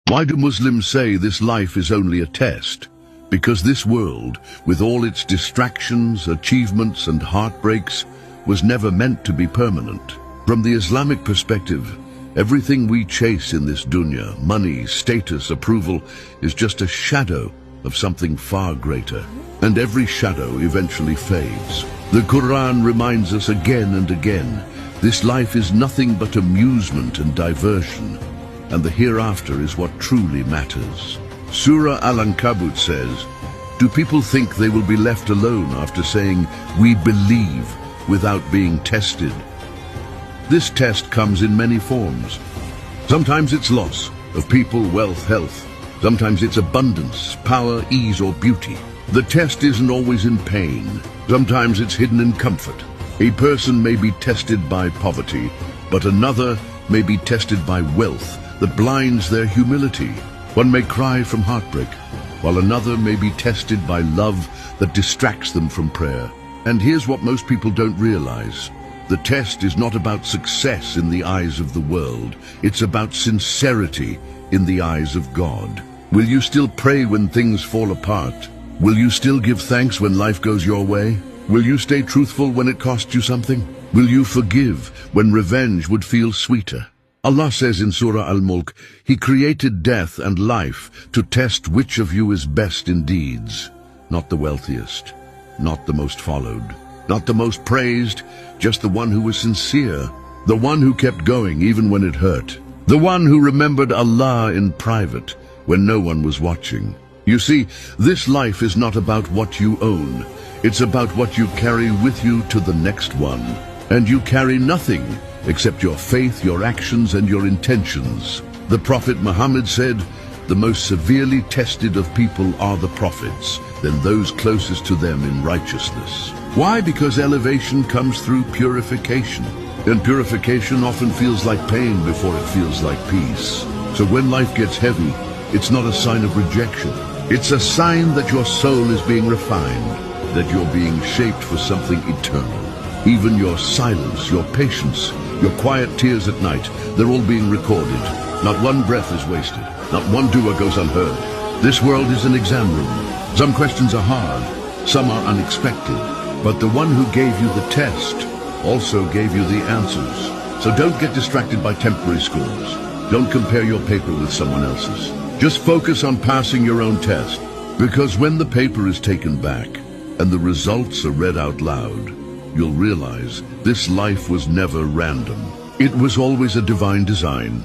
Why do Muslims say this life is only a test? Because this world, with all its distractions, achievements and heartbreaks, was never meant to be permanent. From the Islamic perspective, everything we chase in this dunya, money, status, approval, is just a shadow of something far greater. And every shadow eventually fades. The Quran reminds us again and again, this life is nothing but amusement and diversion, and the hereafter is what truly matters. Surah Al-Ankabut says, "Do people think they will be left alone after saying, 'We believe,' without being tested?" This test comes in many forms. Sometimes it's loss of people, wealth, health. Sometimes it's abundance, power, ease, or beauty. The test isn't always in pain. Sometimes it's hidden in comfort. A person may be tested by poverty, but another may be tested by wealth that blinds their humility. One may cry from heartbreak, while another may be tested by love that distracts them from prayer. And here's what most people don't realize. The test is not about success in the eyes of the world. It's about sincerity in the eyes of God. Will you still pray when things fall apart? Will you still give thanks when life goes your way? Will you stay truthful when it costs you something? Will you forgive when revenge would feel sweeter? Allah says in Surah Al-Mulk, He created death and life to test which of you is best in deeds. Not the wealthiest, not the most followed, not the most praised, just the one who was sincere, the one who kept going even when it hurt, the one who remembered Allah in private when no one was watching. You see, this life is not about what you own. It's about what you carry with you to the next one. And you carry nothing except your faith, your actions, and your intentions. The Prophet Muhammad said, "The most severely tested of people are the prophets, then those closest to them in righteousness." Why? Because elevation comes through purification. And purification often feels like pain before it feels like peace. So when life gets heavy, it's not a sign of rejection. It's a sign that your soul is being refined, that you're being shaped for something eternal. Even your silence, your patience, your quiet tears at night, they're all being recorded. Not one breath is wasted. Not one dua goes unheard. This world is an exam room. Some questions are hard, some are unexpected. But the one who gave you the test also gave you the answers. So don't get distracted by temporary scores. Don't compare your paper with someone else's. Just focus on passing your own test. Because when the paper is taken back and the results are read out loud, you'll realize this life was never random. It was always a divine design.